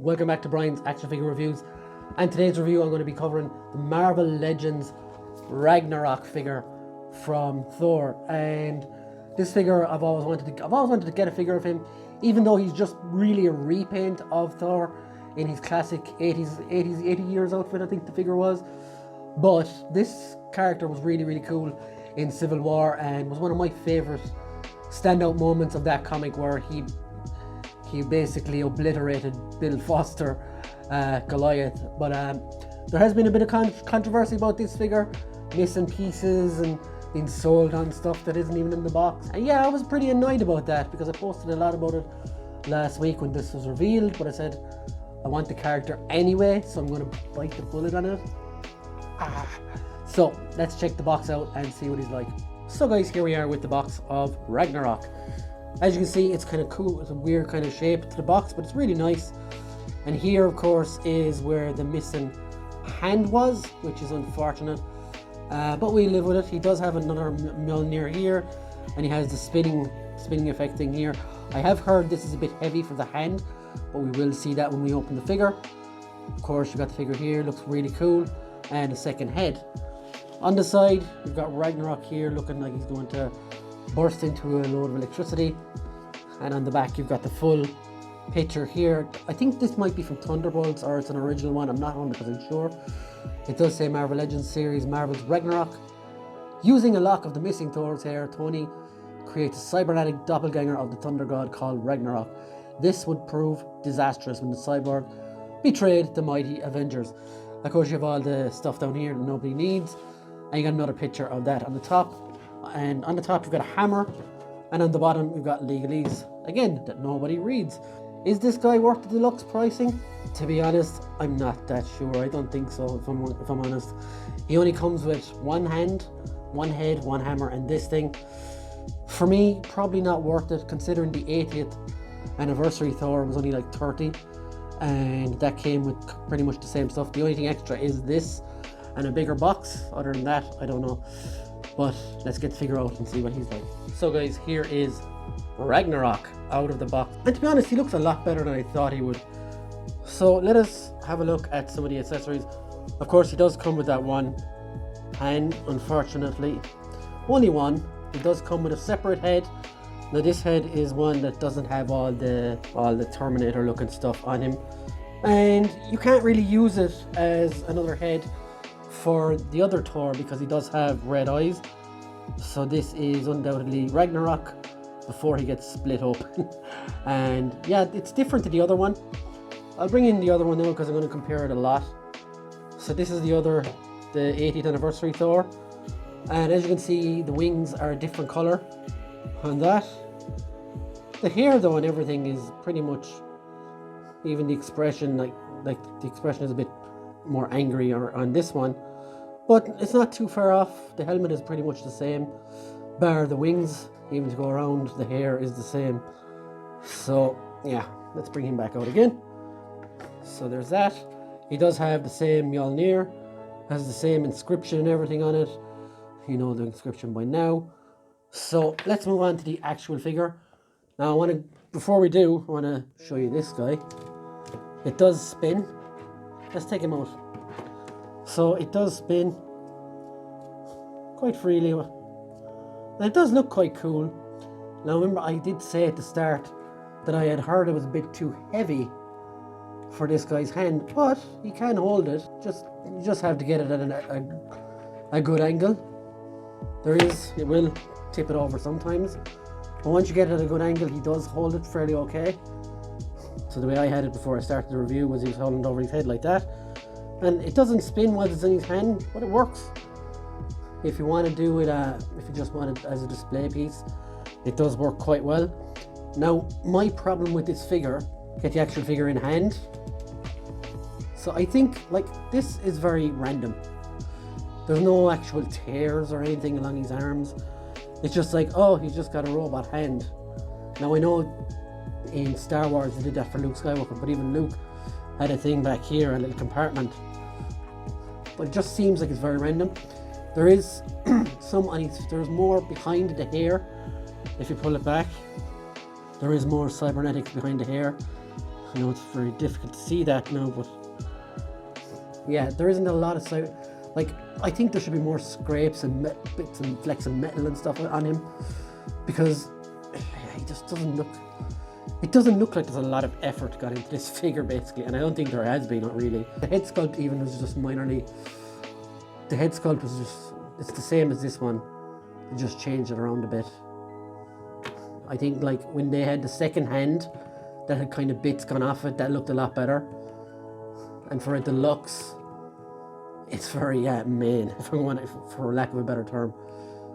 welcome back to Brian's Action Figure Reviews. And today's review I'm going to be covering the Marvel Legends Ragnarok figure from Thor. And this figure I've always wanted to get a figure of him, even though he's just really a repaint of Thor in his classic 80 years outfit, I think the figure was. But this character was really cool in Civil War and was one of my favorite standout moments of that comic, where he basically obliterated Bill Foster, Goliath. But there has been a bit of controversy about this figure, missing pieces and being sold on stuff that isn't even in the box. And yeah, I was pretty annoyed about that because I posted a lot about it last week when this was revealed, but I said I want the character anyway, so I'm going to bite the bullet on it. So let's check the box out and see what he's like. So guys, here we are with the box of Ragnarok. As you can see, it's kind of cool. It's a weird kind of shape to the box, but it's really nice. And here, of course, is where the missing hand was, which is unfortunate. But we live with it. He does have another Mjolnir here, and he has the spinning effect thing here. I have heard this is a bit heavy for the hand, but we will see that when we open the figure. Of course, you got the figure here, looks really cool, and a second head. On the side, you've got Ragnarok here, looking like he's going to burst into a load of electricity. And on the back, you've got the full picture here. I think this might be from Thunderbolts, or it's an original one. I'm not 100% sure. It does say Marvel Legends Series, Marvel's Ragnarok. Using a lock of the missing Thor's hair, Tony creates a cybernetic doppelganger of the thunder god called Ragnarok. This would prove disastrous when the cyborg betrayed the mighty Avengers. Of course, you have all the stuff down here that nobody needs. And you got another picture of that on the top. And on the top, you've got a hammer. And on the bottom, you've got legalese, again, that nobody reads. Is this guy worth the deluxe pricing? To be honest, I'm not that sure. I don't think so, if I'm honest. He only comes with one hand, one head, one hammer, and this thing. For me, probably not worth it, considering the 80th anniversary Thor was only like 30. And that came with pretty much the same stuff. The only thing extra is this and a bigger box. Other than that, I don't know. But let's get the figure out and see what he's like. So guys, here is Ragnarok out of the box. And to be honest, he looks a lot better than I thought he would. So let us have a look at some of the accessories. Of course, he does come with that one hand, unfortunately. Only one. He does come with a separate head. Now this head is one that doesn't have all the Terminator looking stuff on him. And you can't really use it as another head for the other Thor because he does have red eyes. So this is undoubtedly Ragnarok before he gets split open. And yeah, it's different to the other one. I'll bring in the other one now because I'm going to compare it a lot. So this is the 80th anniversary Thor. And as you can see, the wings are a different color on that. The hair though and everything is pretty much, even the expression, like the expression is a bit more angry on this one. But it's not too far off. The helmet is pretty much the same, bar the wings. Even to go around, the hair is the same. So yeah, let's bring him back out again. So there's that. He does have the same Mjolnir, has the same inscription and everything on it. You know the inscription by now. So let's move on to the actual figure. Now before we do, I want to show you this guy. It does spin. Let's take him out. So it does spin quite freely. Now it does look quite cool. Now remember, I did say at the start that I had heard it was a bit too heavy for this guy's hand, but he can hold it. You just have to get it at a good angle. It will tip it over sometimes, but once you get it at a good angle, he does hold it fairly okay. So the way I had it before I started the review was he was holding it over his head like that. And it doesn't spin while it's in his hand, but it works. If you want to do it, if you just want it as a display piece, it does work quite well. Now, my problem with this figure, get the actual figure in hand. So I think, like, this is very random. There's no actual tears or anything along his arms. It's just like, oh, he's just got a robot hand. Now I know in Star Wars they did that for Luke Skywalker, but even Luke had a thing back here, a little compartment. But it just seems like it's very random. There is there's more behind the hair. If you pull it back, there is more cybernetics behind the hair. I know it's very difficult to see that now, but yeah, there isn't a lot of side. Like, I think there should be more scrapes and bits and flecks of metal and stuff on him, because he just doesn't look. It doesn't look like there's a lot of effort got into this figure, basically, and I don't think there has been, not really. The head sculpt even was just minorly. The head sculpt was it's the same as this one. They just changed it around a bit. I think like when they had the second hand that had kind of bits gone off it, that looked a lot better. And for a deluxe, it's very main, if I want it, for lack of a better term.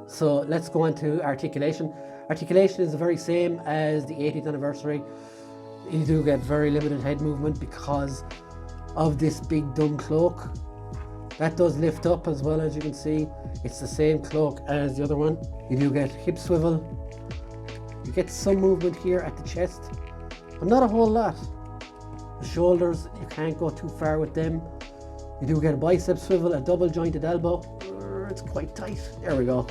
So let's go on to Articulation. Articulation is the very same as the 80th anniversary. You do get very limited head movement because of this big dumb cloak. That does lift up as well, as you can see. It's the same cloak as the other one. You do get hip swivel. You get some movement here at the chest, but not a whole lot. The shoulders, you can't go too far with them. You do get a bicep swivel, a double jointed elbow. It's quite tight. There we go.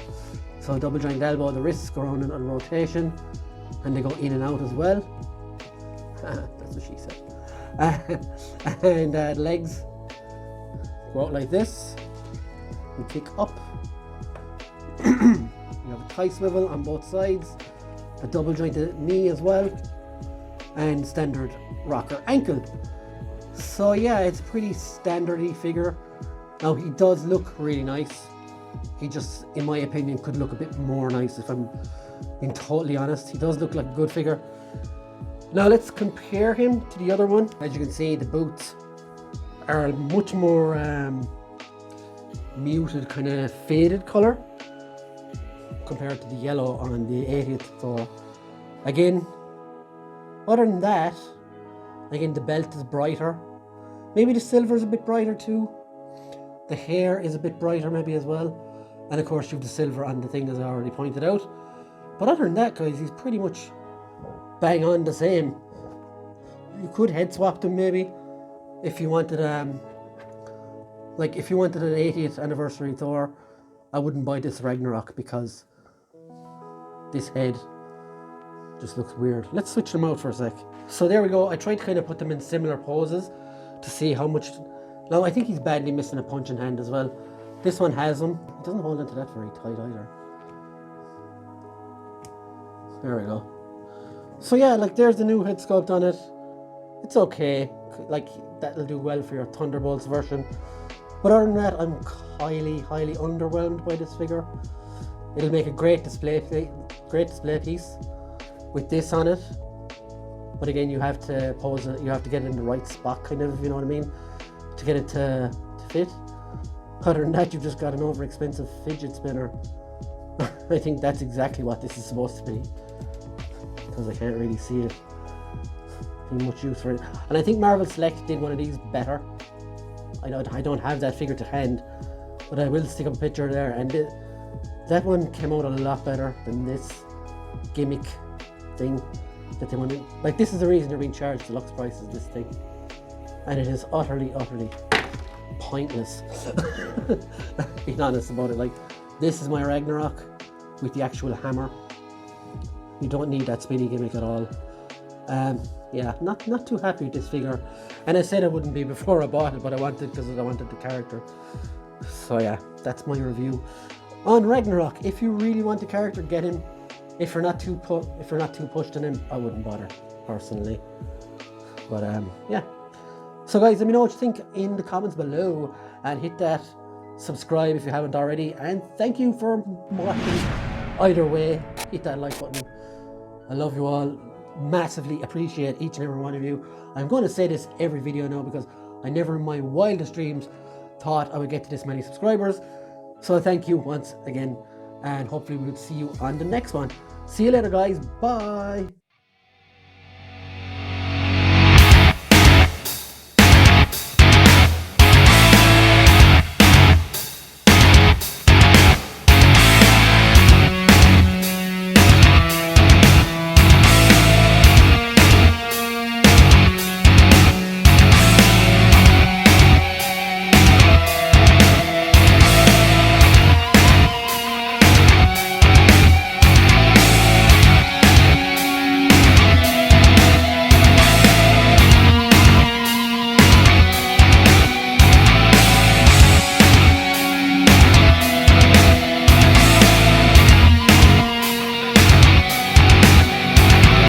So a double jointed elbow, the wrists go around in a rotation, and they go in and out as well. That's what she said. And legs go out like this and kick up. You have a thigh swivel on both sides, a double jointed knee as well, and standard rocker ankle. So yeah, it's a pretty standardy figure. Now he does look really nice. He just, in my opinion, could look a bit more nice, if I'm being totally honest. He does look like a good figure. Now let's compare him to the other one. As you can see, the boots are a much more muted, kind of faded colour compared to the yellow on the 80th. So again, other than that, again, the belt is brighter. Maybe the silver is a bit brighter too. The hair is a bit brighter maybe as well. And of course you have the silver on the thing, as I already pointed out. But other than that, guys, he's pretty much bang on the same. You could head swap them maybe if you wanted like if you wanted an 80th anniversary Thor. I wouldn't buy this Ragnarok because this head just looks weird. Let's switch them out for a sec. So there we go. I tried to kind of put them in similar poses to see how much. Now I think he's badly missing a punching hand as well. This one has him. He doesn't hold into that very tight either. There we go. So yeah, like there's the new head sculpt on it. It's okay. Like that'll do well for your Thunderbolts version. But other than that, I'm highly underwhelmed by this figure. It'll make a great display piece with this on it. But again, you have to pose it. You have to get it in the right spot, kind of. You know what I mean? To get it to fit. Other than that, you've just got an over-expensive fidget spinner. I think that's exactly what this is supposed to be, because I can't really see it being much use for it. And I think Marvel Select did one of these better. I don't have that figure to hand, but I will stick up a picture there. And that one came out a lot better than this gimmick thing that they wanted. Like, this is the reason they're being charged deluxe prices, this thing. And it is utterly pointless. Being honest about it, like, this is my Ragnarok with the actual hammer. You don't need that spinny gimmick at all. Yeah, not too happy with this figure. And I said I wouldn't be before I bought it, but I wanted because I wanted the character. So yeah, that's my review on Ragnarok. If you really want the character, get him. If you're not too pushed on him, I wouldn't bother personally. But yeah. So guys, let me know what you think in the comments below, and hit that subscribe if you haven't already. And thank you for watching. Either way, hit that like button. I love you all. Massively appreciate each and every one of you. I'm going to say this every video now because I never in my wildest dreams thought I would get to this many subscribers. So thank you once again, and hopefully we'll see you on the next one. See you later, guys. Bye.